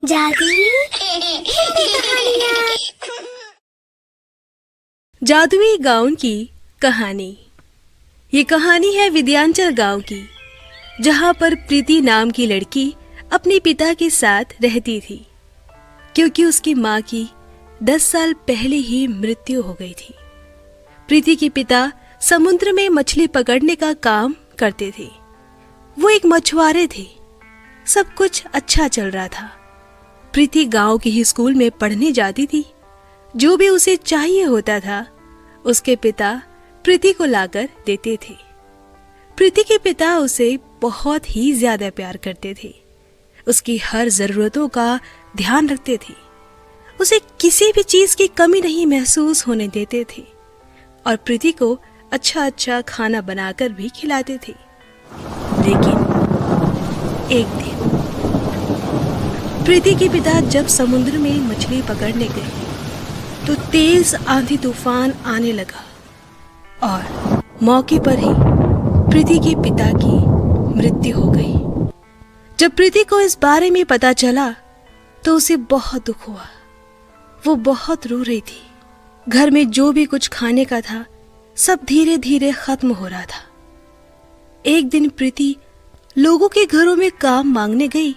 जादुई कहानियाँ। जादुई गांव की कहानी। ये कहानी है विद्यांचल गांव की, जहां पर प्रीति नाम की लड़की अपने पिता के साथ रहती थी, क्योंकि उसकी माँ की 10 साल पहले ही मृत्यु हो गई थी। प्रीति के पिता समुद्र में मछली पकड़ने का काम करते थे। वो एक मछुआरे थे। सब कुछ अच्छा चल रहा था। प्रीति गांव के ही स्कूल में पढ़ने जाती थी। जो भी उसे चाहिए होता था, उसके पिता प्रीति को लाकर देते थे। प्रीति के पिता उसे बहुत ही ज्यादा प्यार करते थे। उसकी हर जरूरतों का ध्यान रखते थे। उसे किसी भी चीज की कमी नहीं महसूस होने देते थे और प्रीति को अच्छा अच्छा खाना बनाकर भी खिलाते थे। लेकिन एक दिन प्रीति के पिता जब समुद्र में मछली पकड़ने गए तो तेज आंधी तूफान आने लगा और मौके पर ही प्रीति के पिता की मृत्यु हो गई। जब प्रीति को इस बारे में पता चला तो उसे बहुत दुख हुआ। वो बहुत रो रही थी। घर में जो भी कुछ खाने का था, सब धीरे धीरे खत्म हो रहा था। एक दिन प्रीति लोगों के घरों में काम मांगने गई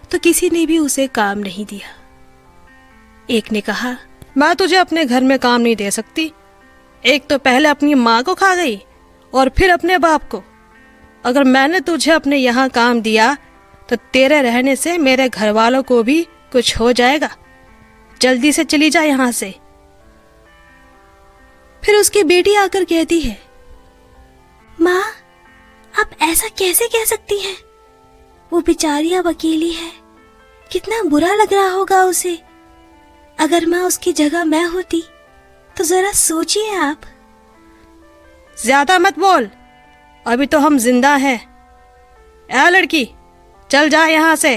तो किसी ने भी उसे काम नहीं दिया। एक ने कहा, मैं तुझे अपने घर में काम नहीं दे सकती। एक तो पहले अपनी माँ को खा गई और फिर अपने बाप को। अगर मैंने तुझे अपने यहाँ काम दिया तो तेरे रहने से मेरे घर वालों को भी कुछ हो जाएगा। जल्दी से चली जा यहाँ से। फिर उसकी बेटी आकर कहती है, माँ, आप ऐसा कैसे कह सकती हैं? वो बेचारी अब अकेली है। कितना बुरा लग रहा होगा उसे। अगर माँ उसकी जगह मैं होती तो जरा सोचिए आप। ज्यादा मत बोल, अभी तो हम जिंदा हैं। ऐ लड़की, चल जा यहाँ से।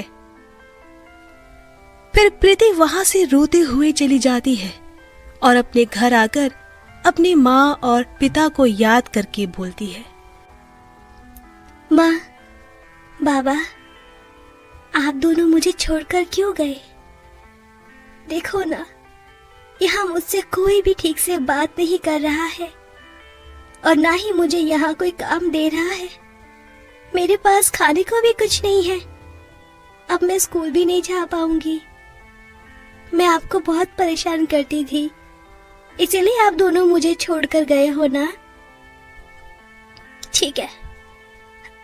फिर प्रीति वहां से रोते हुए चली जाती है और अपने घर आकर अपनी माँ और पिता को याद करके बोलती है, माँ, बाबा, आप दोनों मुझे छोड़कर क्यों गए? देखो ना, यहाँ मुझसे कोई भी ठीक से बात नहीं कर रहा है और ना ही मुझे यहाँ कोई काम दे रहा है। मेरे पास खाने को भी कुछ नहीं है। अब मैं स्कूल भी नहीं जा पाऊंगी। मैं आपको बहुत परेशान करती थी, इसलिए आप दोनों मुझे छोड़कर गए हो ना? ठीक है,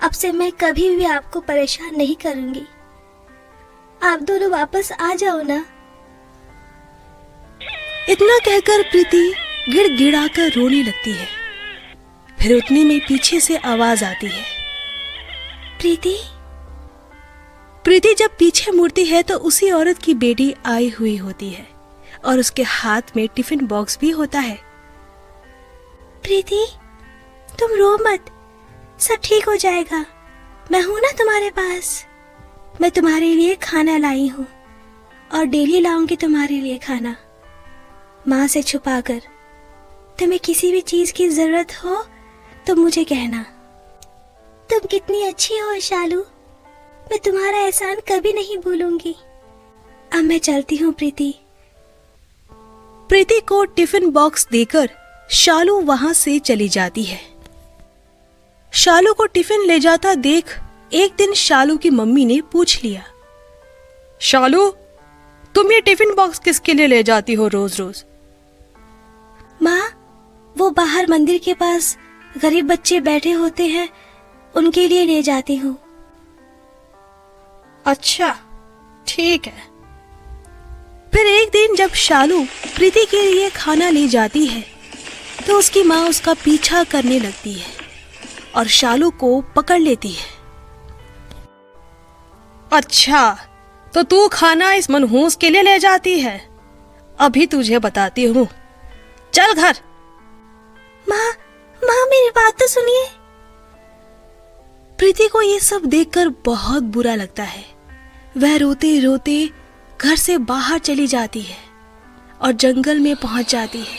अब से मैं कभी भी आपको परेशान नहीं करूंगी। आप दोनों वापस आ जाओ ना। इतना कहकर प्रीति गिड़गिड़ाकर रोने लगती है। फिर उतने में पीछे से आवाज आती है, प्रीति। प्रीति जब पीछे मुड़ती है तो उसी औरत की बेटी आई हुई होती है और उसके हाथ में टिफिन बॉक्स भी होता है। प्रीति, तुम रो मत, सब ठीक हो जाएगा। मैं हूं ना तुम्हारे पास। मैं तुम्हारे लिए खाना लाई हूँ और डेली लाऊंगी तुम्हारे लिए खाना, माँ से छुपाकर। तुम्हें किसी भी चीज की जरूरत हो तो मुझे कहना। तुम कितनी अच्छी हो शालू, मैं तुम्हारा एहसान कभी नहीं भूलूंगी। अब मैं चलती हूँ प्रीति। प्रीति को टिफिन बॉक्स देकर शालू वहां से चली जाती है। शालू को टिफिन ले जाता देख एक दिन शालू की मम्मी ने पूछ लिया, शालू, तुम ये टिफिन बॉक्स किसके लिए ले जाती हो रोज रोज? माँ, वो बाहर मंदिर के पास गरीब बच्चे बैठे होते हैं, उनके लिए ले जाती हूँ। अच्छा, ठीक है। फिर एक दिन जब शालू प्रीति के लिए खाना ले जाती है तो उसकी माँ उसका पीछा करने लगती है और शालू को पकड़ लेती है। अच्छा, तो तू खाना इस मनहूस के लिए ले जाती है? अभी तुझे बताती हूँ, चल घर। माँ, माँ, मेरी बात तो सुनिए। प्रीति को ये सब देखकर बहुत बुरा लगता है। वह रोते रोते घर से बाहर चली जाती है और जंगल में पहुंच जाती है।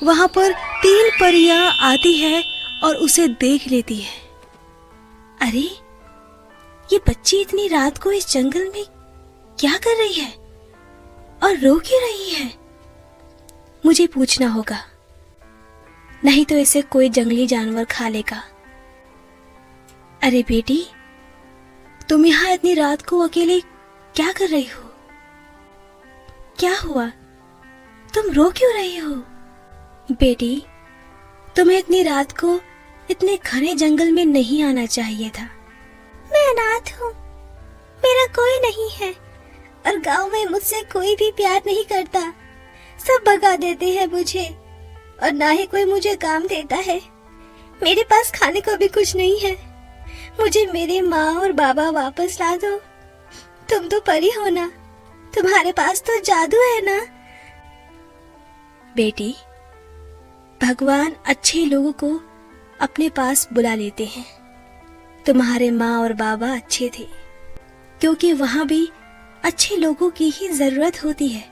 वहां पर 3 परियां आती है और उसे देख लेती है। अरे, ये बच्ची इतनी रात को इस जंगल में क्या कर रही है और रो क्यों रही है? मुझे पूछना होगा, नहीं तो इसे कोई जंगली जानवर खा लेगा। अरे बेटी, तुम यहाँ इतनी रात को अकेले क्या कर रही हो? क्या हुआ? तुम रो क्यों रही हो? बेटी, तुम्हें इतनी रात को इतने घने जंगल में नहीं आना चाहिए था। मैं अनाथ हूँ, मेरा कोई नहीं है और गांव में मुझसे कोई भी प्यार नहीं करता। सब भगा देते हैं मुझे और ना ही कोई मुझे काम देता है। मेरे पास खाने को भी कुछ नहीं है। मुझे मेरे माँ और बाबा वापस ला दो। तुम तो परी हो ना, तुम्हारे पास तो जादू है ना। बेटी, भगवान अच्छे लोगों को अपने पास बुला लेते हैं। तुम्हारे माँ और बाबा अच्छे थे क्योंकि वहां भी अच्छे लोगों की ही जरूरत होती है।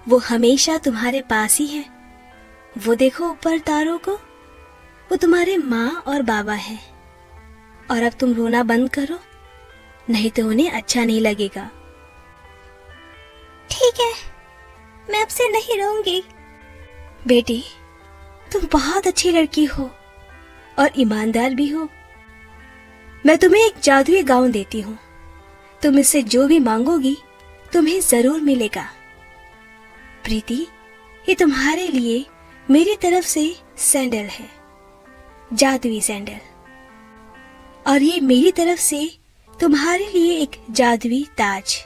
वो हमेशा तुम्हारे पास ही है। वो देखो ऊपर तारों को, वो तुम्हारे माँ और बाबा हैं। और अब तुम रोना बंद करो, नहीं तो उन्हें अच्छा नहीं लगेगा। ठीक है, मैं अब से नहीं रोऊंगी। बेटी, तुम बहुत अच्छी लड़की हो और ईमानदार भी हो। मैं तुम्हें एक जादुई गाउन देती हूँ। तुम इससे जो भी मांगोगी तुम्हें जरूर मिलेगा। प्रीति, ये तुम्हारे लिए मेरी तरफ से सैंडल है, जादुई सैंडल। और ये मेरी तरफ से तुम्हारे लिए एक जादुई ताज।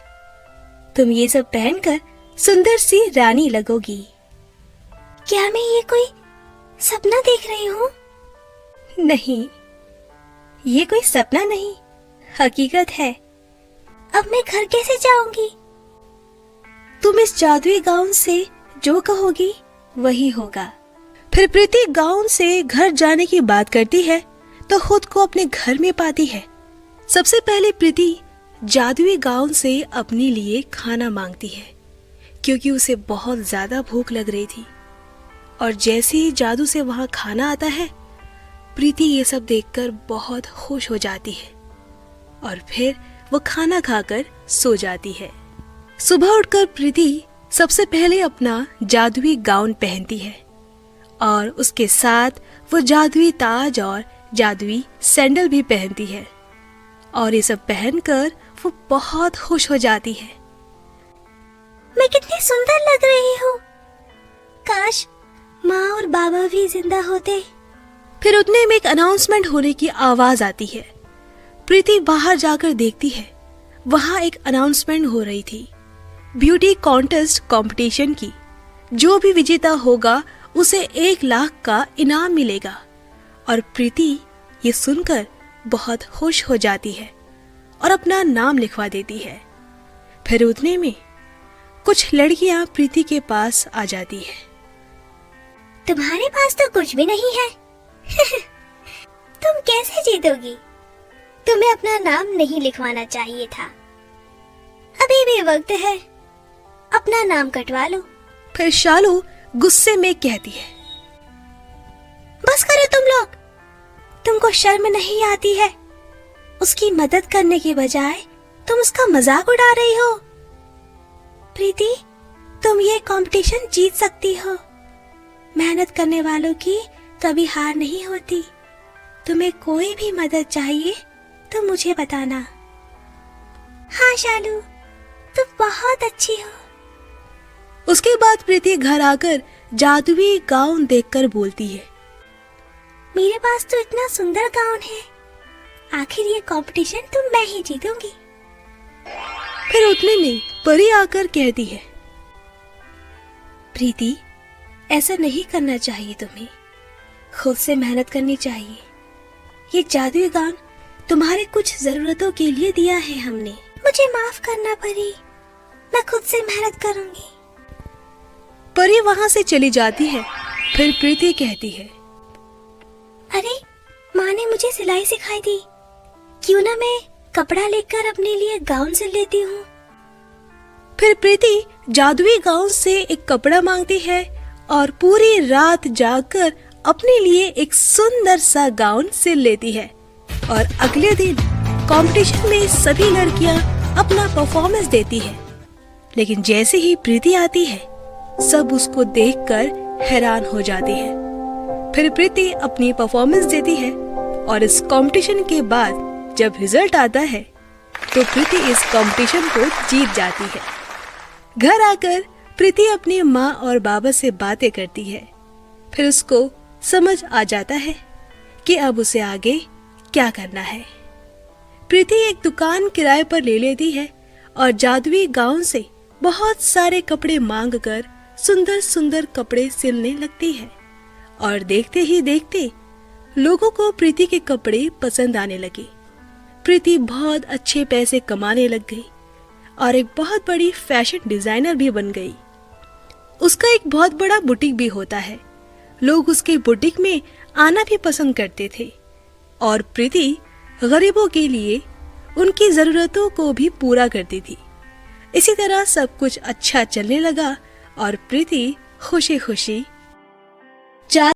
तुम ये सब पहनकर सुंदर सी रानी लगोगी। क्या मैं ये कोई सपना देख रही हूँ? नहीं, ये कोई सपना नहीं, हकीकत है। अब मैं घर कैसे जाऊंगी? तुम इस जादुई गाउन से जो कहोगी वही होगा। फिर प्रीति गाउन से घर जाने की बात करती है तो खुद को अपने घर में पाती है। सबसे पहले प्रीति जादुई गाउन से अपने लिए खाना मांगती है क्योंकि उसे बहुत ज्यादा भूख लग रही थी। और जैसे ही जादू से वहां खाना आता है, प्रीति ये सब देखकर बहुत खुश हो जाती है और फिर वो खाना खाकर सो जाती है। सुबह उठकर प्रीति सबसे पहले अपना जादुई गाउन पहनती है और उसके साथ वो जादुई ताज और जादुई सैंडल भी पहनती है और ये सब पहनकर वो बहुत खुश हो जाती है। मैं कितनी सुंदर लग रही हूँ। काश माँ और बाबा भी जिंदा होते। फिर उतने में एक अनाउंसमेंट होने की आवाज आती है। प्रीति बाहर जाकर देखती है, वहां एक अनाउंसमेंट हो रही थी ब्यूटी कॉन्टेस्ट कंपटीशन की। जो भी विजेता होगा उसे 1 लाख का इनाम मिलेगा। और प्रीति ये सुनकर बहुत खुश हो जाती है और अपना नाम लिखवा देती है। फिर उतने में कुछ लड़कियां प्रीति के पास आ जाती है। तुम्हारे पास तो कुछ भी नहीं है। तुम कैसे जीतोगी? तुम्हें अपना नाम नहीं लिखवाना चाहिए था। अभी भी वक्त है, अपना नाम कटवा लो। फिर शालू गुस्से में कहती है, बस करो तुम लोग। तुमको शर्म नहीं आती है? उसकी मदद करने के बजाय तुम उसका मजाक उड़ा रही हो। प्रीति, तुम ये कंपटीशन जीत सकती हो। मेहनत करने वालों की कभी हार नहीं होती। तुम्हें कोई भी मदद चाहिए तो मुझे बताना। हाँ शालू, तुम बहुत अच्छी हो। उसके बाद प्रीति घर आकर जादुई गाउन देखकर बोलती है, मेरे पास तो इतना सुंदर गाउन है। आखिर ये कंपटीशन तो मैं ही जीतूंगी। फिर उतने में परी आकर कहती है, प्रीति, ऐसा नहीं करना चाहिए तुम्हें। खुद से मेहनत करनी चाहिए। ये जादुई गाउन तुम्हारे कुछ जरूरतों के लिए दिया है हमने। मुझे माफ करना परी, मैं खुद से मेहनत करूंगी। परी वहां से चली जाती है। फिर प्रीति कहती है, अरे माँ ने मुझे सिलाई सिखाई थी, क्यों ना मैं कपड़ा लेकर अपने लिए गाउन सिल लेती हूँ। फिर प्रीति जादुई गाउन से एक कपड़ा मांगती है और पूरी रात जागकर अपने लिए एक सुंदर सा गाउन सिल लेती है। और अगले दिन कंपटीशन में सभी लड़कियां अपना परफॉर्मेंस देती है। लेकिन जैसे ही प्रीति आती है सब उसको देखकर हैरान हो जाते हैं। फिर प्रीति अपनी परफॉर्मेंस देती है और इस कंपटीशन के बाद जब रिजल्ट आता है तो प्रीति इस कंपटीशन को जीत जाती है। घर आकर प्रीति अपनी माँ और बाबा से बातें करती है। फिर उसको समझ आ जाता है कि अब उसे आगे क्या करना है। प्रीति एक दुकान किराए पर ले लेती है और जादुई गाउन से बहुत सारे कपड़े मांगकर सुंदर सुंदर कपड़े सिलने लगती है और देखते ही देखते लोगों को प्रीति के कपड़े पसंद आने लगे। प्रीति बहुत अच्छे पैसे कमाने लग गई और एक बहुत बड़ी फैशन डिजाइनर भी बन गई। उसका एक बहुत बड़ा बुटीक भी होता है। लोग उसके बुटीक में आना भी पसंद करते थे और प्रीति गरीबों के लिए उनकी जरूरतों को भी पूरा करती थी। इसी तरह सब कुछ अच्छा चलने लगा और प्रीति खुशी खुशी